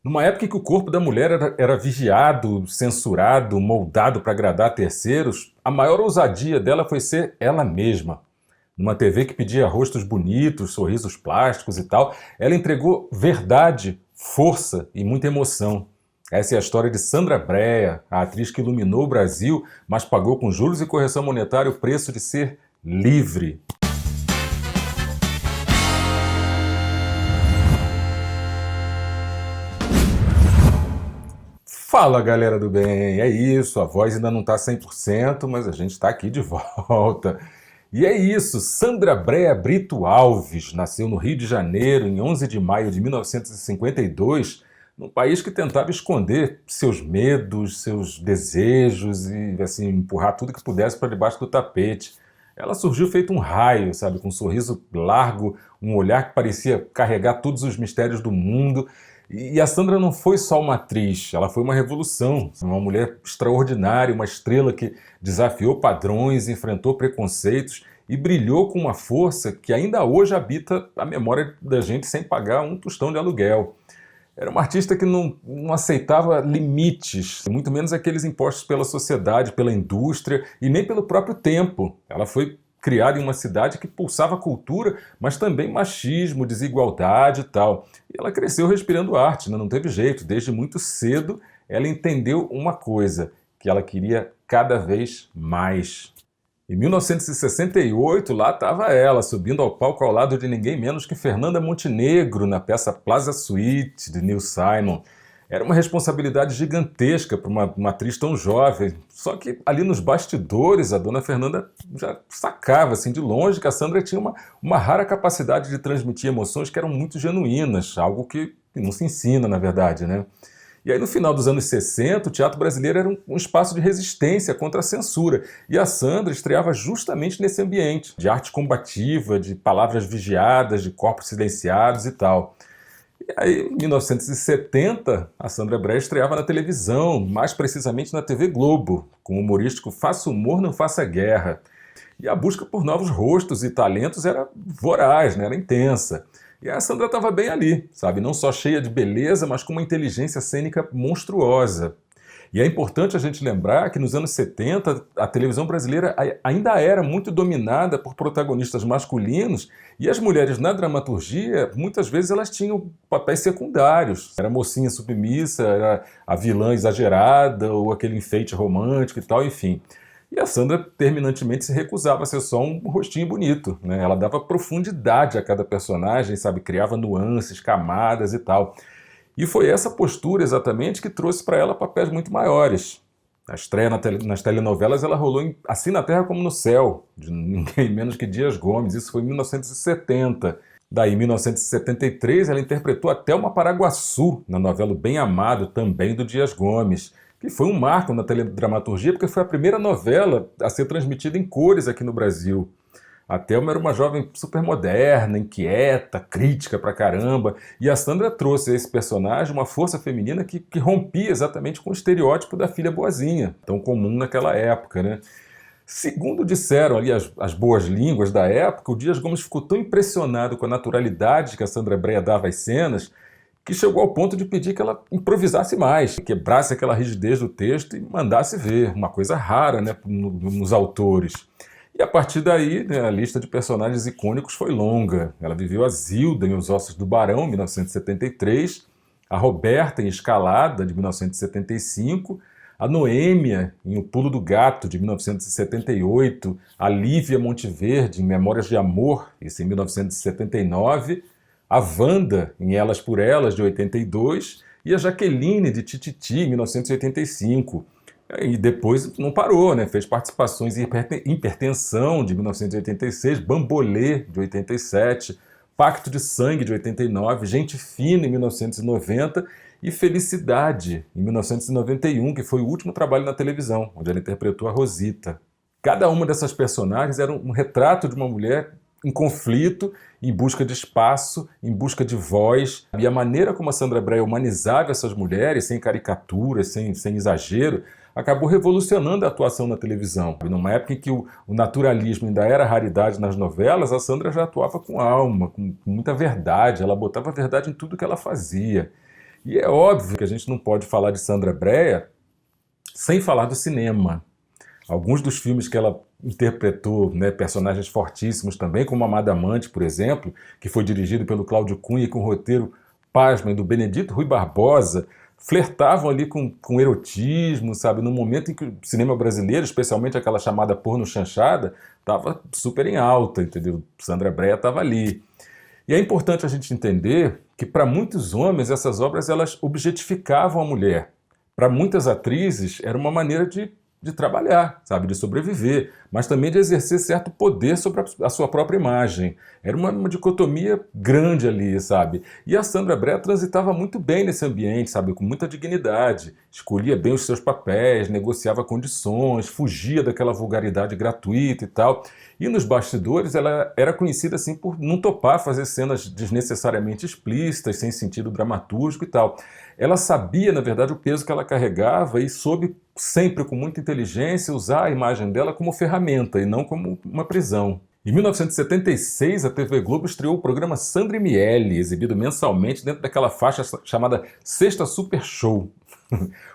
Numa época em que o corpo da mulher era vigiado, censurado, moldado para agradar terceiros, a maior ousadia dela foi ser ela mesma. Numa TV que pedia rostos bonitos, sorrisos plásticos e tal, ela entregou verdade, força e muita emoção. Essa é a história de Sandra Brea, a atriz que iluminou o Brasil, mas pagou com juros e correção monetária o preço de ser livre. Fala, galera do bem, é isso, a voz ainda não está 100%, mas a gente está aqui de volta. E é isso, Sandra Brea Brito Alves nasceu no Rio de Janeiro em 11 de maio de 1952, num país que tentava esconder seus medos, seus desejos e assim, empurrar tudo que pudesse para debaixo do tapete. Ela surgiu feito um raio, sabe, com um sorriso largo, um olhar que parecia carregar todos os mistérios do mundo. E a Sandra não foi só uma atriz, ela foi uma revolução, uma mulher extraordinária, uma estrela que desafiou padrões, enfrentou preconceitos e brilhou com uma força que ainda hoje habita a memória da gente sem pagar um tostão de aluguel. Era uma artista que não aceitava limites, muito menos aqueles impostos pela sociedade, pela indústria e nem pelo próprio tempo. Ela foi criada em uma cidade que pulsava cultura, mas também machismo, desigualdade e tal. E ela cresceu respirando arte, né? Não teve jeito. Desde muito cedo, ela entendeu uma coisa, que ela queria cada vez mais. Em 1968, lá estava ela, subindo ao palco ao lado de ninguém menos que Fernanda Montenegro, na peça Plaza Suite, de Neil Simon. Era uma responsabilidade gigantesca para uma atriz tão jovem. Só que ali nos bastidores, a dona Fernanda já sacava assim, de longe que a Sandra tinha uma rara capacidade de transmitir emoções que eram muito genuínas, algo que não se ensina, na verdade, né? E aí, no final dos anos 60, o teatro brasileiro era um espaço de resistência contra a censura. E a Sandra estreava justamente nesse ambiente, de arte combativa, de palavras vigiadas, de corpos silenciados e tal. E aí, em 1970, a Sandra Brea estreava na televisão, mais precisamente na TV Globo, com o humorístico Faça Humor, Não Faça Guerra. E a busca por novos rostos e talentos era voraz, né? Era intensa. E a Sandra estava bem ali, sabe? Não só cheia de beleza, mas com uma inteligência cênica monstruosa. E é importante a gente lembrar que nos anos 70 a televisão brasileira ainda era muito dominada por protagonistas masculinos e as mulheres na dramaturgia, muitas vezes elas tinham papéis secundários. Era a mocinha submissa, era a vilã exagerada ou aquele enfeite romântico e tal, enfim. E a Sandra terminantemente se recusava a ser só um rostinho bonito, né? Ela dava profundidade a cada personagem, sabe? Criava nuances, camadas e tal. E foi essa postura exatamente que trouxe para ela papéis muito maiores. A estreia nas telenovelas ela rolou Assim na Terra como no Céu, de ninguém menos que Dias Gomes. Isso foi em 1970. Daí, em 1973, ela interpretou a Thelma Paraguaçu na novela Bem Amado, também do Dias Gomes, que foi um marco na teledramaturgia porque foi a primeira novela a ser transmitida em cores aqui no Brasil. A Thelma era uma jovem super moderna, inquieta, crítica pra caramba, e a Sandra trouxe a esse personagem uma força feminina que rompia exatamente com o estereótipo da filha boazinha, tão comum naquela época, né? Segundo disseram ali as boas línguas da época, o Dias Gomes ficou tão impressionado com a naturalidade que a Sandra Brea dava às cenas que chegou ao ponto de pedir que ela improvisasse mais, quebrasse aquela rigidez do texto e mandasse ver, uma coisa rara, né, nos autores. E a partir daí, né, a lista de personagens icônicos foi longa. Ela viveu a Zilda em Os Ossos do Barão, 1973, a Roberta em Escalada, de 1975, a Noêmia em O Pulo do Gato, de 1978, a Lívia Monteverde em Memórias de Amor, isso em 1979, a Wanda em Elas por Elas, de 82, e a Jaqueline de Tititi, em 1985. E depois não parou, né? Fez participações em Hipertensão, de 1986, Bambolê, de 87, Pacto de Sangue, de 89, Gente Fina, em 1990 e Felicidade, em 1991, que foi o último trabalho na televisão, onde ela interpretou a Rosita. Cada uma dessas personagens era um retrato de uma mulher em conflito, em busca de espaço, em busca de voz. E a maneira como a Sandra Brea humanizava essas mulheres, sem caricaturas, sem exagero, acabou revolucionando a atuação na televisão. E numa época em que o naturalismo ainda era raridade nas novelas, a Sandra já atuava com alma, com muita verdade, ela botava verdade em tudo que ela fazia. E é óbvio que a gente não pode falar de Sandra Brea sem falar do cinema. Alguns dos filmes que ela interpretou, né, personagens fortíssimos também, como Amada Amante, por exemplo, que foi dirigido pelo Cláudio Cunha e com o roteiro, pasmem, do Benedito Rui Barbosa, flertavam ali com erotismo, sabe? No momento em que o cinema brasileiro, especialmente aquela chamada porno chanchada, estava super em alta, entendeu? Sandra Brea estava ali. E é importante a gente entender que para muitos homens essas obras elas objetificavam a mulher. Para muitas atrizes era uma maneira de trabalhar, sabe, de sobreviver, mas também de exercer certo poder sobre a sua própria imagem. Era uma dicotomia grande ali, sabe? E a Sandra Brea transitava muito bem nesse ambiente, sabe, com muita dignidade, escolhia bem os seus papéis, negociava condições, fugia daquela vulgaridade gratuita e tal. E nos bastidores ela era conhecida assim por não topar fazer cenas desnecessariamente explícitas, sem sentido dramatúrgico e tal. Ela sabia, na verdade, o peso que ela carregava e soube sempre com muita inteligência usar a imagem dela como ferramenta e não como uma prisão. Em 1976, a TV Globo estreou o programa Sandra e Miele, exibido mensalmente dentro daquela faixa chamada Sexta Super Show.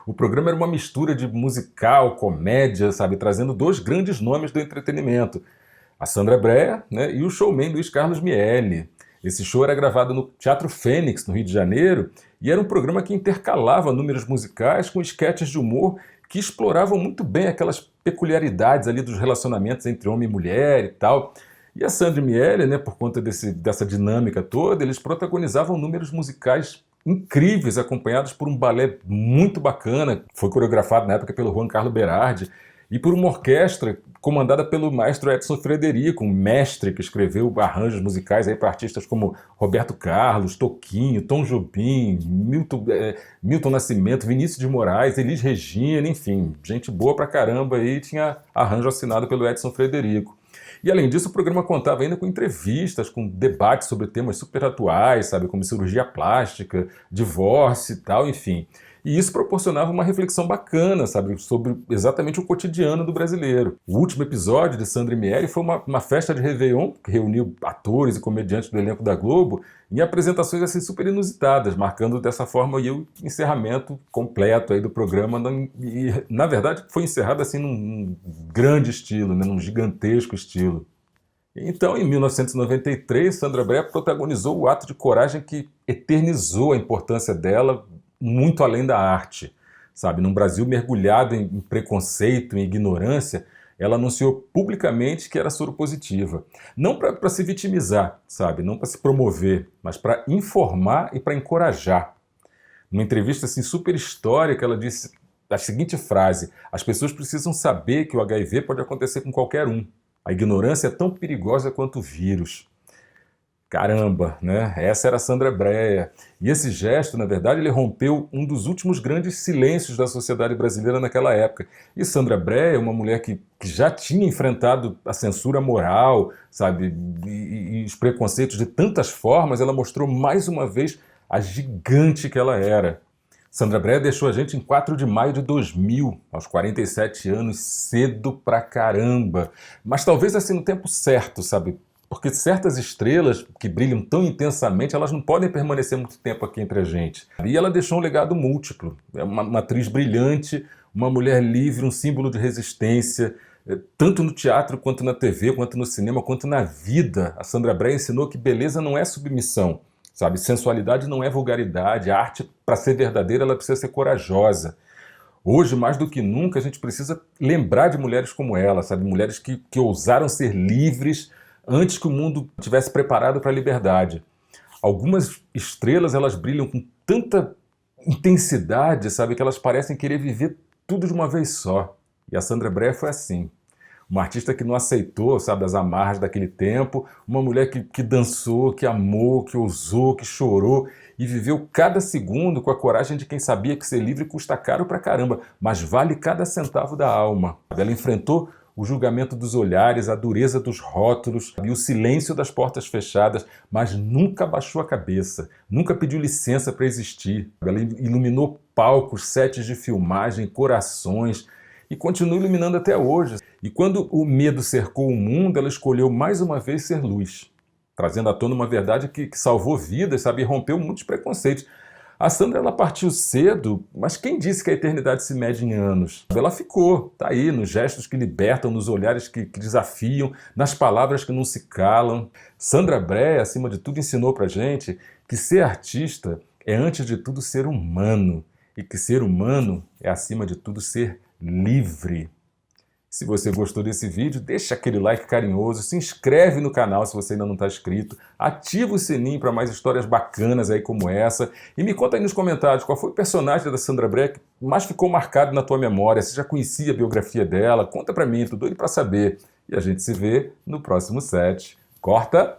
O programa era uma mistura de musical, comédia, sabe, trazendo dois grandes nomes do entretenimento, a Sandra Brea, né, e o showman Luiz Carlos Miele. Esse show era gravado no Teatro Fênix, no Rio de Janeiro, e era um programa que intercalava números musicais com esquetes de humor que exploravam muito bem aquelas peculiaridades ali dos relacionamentos entre homem e mulher e tal. E a Sandra e Miele, né, por conta dessa dinâmica toda, eles protagonizavam números musicais incríveis, acompanhados por um balé muito bacana, que foi coreografado na época pelo Juan Carlo Berardi, e por uma orquestra comandada pelo maestro Edson Frederico, um mestre que escreveu arranjos musicais para artistas como Roberto Carlos, Toquinho, Tom Jobim, Milton Nascimento, Vinícius de Moraes, Elis Regina, enfim, gente boa pra caramba aí, tinha arranjo assinado pelo Edson Frederico. E além disso, o programa contava ainda com entrevistas, com debates sobre temas super atuais, sabe, como cirurgia plástica, divórcio e tal, enfim. E isso proporcionava uma reflexão bacana, sabe, sobre exatamente o cotidiano do brasileiro. O último episódio de Sandra e Miele foi uma festa de Réveillon, que reuniu atores e comediantes do elenco da Globo, em apresentações assim super inusitadas, marcando dessa forma o encerramento completo aí do programa. E, na verdade, foi encerrado assim num grande estilo, né, num gigantesco estilo. Então, em 1993, Sandra Brea protagonizou o ato de coragem que eternizou a importância dela muito além da arte, sabe? Num Brasil mergulhado em preconceito, em ignorância, ela anunciou publicamente que era soropositiva. Não para se vitimizar, sabe? Não para se promover, mas para informar e para encorajar. Numa entrevista assim, super histórica, ela disse a seguinte frase: as pessoas precisam saber que o HIV pode acontecer com qualquer um. A ignorância é tão perigosa quanto o vírus. Caramba, né? Essa era a Sandra Brea. E esse gesto, na verdade, ele rompeu um dos últimos grandes silêncios da sociedade brasileira naquela época. E Sandra Brea é uma mulher que já tinha enfrentado a censura moral, sabe, e os preconceitos de tantas formas. Ela mostrou mais uma vez a gigante que ela era. Sandra Brea deixou a gente em 4 de maio de 2000, aos 47 anos, cedo pra caramba. Mas talvez assim no tempo certo, sabe? Porque certas estrelas que brilham tão intensamente, elas não podem permanecer muito tempo aqui entre a gente. E ela deixou um legado múltiplo. É uma atriz brilhante, uma mulher livre, um símbolo de resistência, tanto no teatro, quanto na TV, quanto no cinema, quanto na vida. A Sandra Brea ensinou que beleza não é submissão, sabe? Sensualidade não é vulgaridade. A arte, para ser verdadeira, ela precisa ser corajosa. Hoje, mais do que nunca, a gente precisa lembrar de mulheres como ela, sabe? Mulheres que ousaram ser livres antes que o mundo estivesse preparado para a liberdade. Algumas estrelas, elas brilham com tanta intensidade, sabe, que elas parecem querer viver tudo de uma vez só. E a Sandra Brea foi assim. Uma artista que não aceitou, sabe, as amarras daquele tempo, uma mulher que dançou, que amou, que ousou, que chorou e viveu cada segundo com a coragem de quem sabia que ser livre custa caro pra caramba, mas vale cada centavo da alma. Ela enfrentou o julgamento dos olhares, a dureza dos rótulos e o silêncio das portas fechadas, mas nunca baixou a cabeça, nunca pediu licença para existir. Ela iluminou palcos, sets de filmagem, corações e continua iluminando até hoje. E quando o medo cercou o mundo, ela escolheu mais uma vez ser luz, trazendo à tona uma verdade que salvou vidas, sabe, e rompeu muitos preconceitos. A Sandra, ela partiu cedo, mas quem disse que a eternidade se mede em anos? Ela ficou, tá aí, nos gestos que libertam, nos olhares que desafiam, nas palavras que não se calam. Sandra Brea, acima de tudo, ensinou pra gente que ser artista é, antes de tudo, ser humano. E que ser humano é, acima de tudo, ser livre. Se você gostou desse vídeo, deixa aquele like carinhoso, se inscreve no canal se você ainda não está inscrito, ativa o sininho para mais histórias bacanas aí como essa e me conta aí nos comentários qual foi o personagem da Sandra Brea que mais ficou marcado na tua memória, você já conhecia a biografia dela, conta para mim, tô doido para saber. E a gente se vê no próximo set. Corta!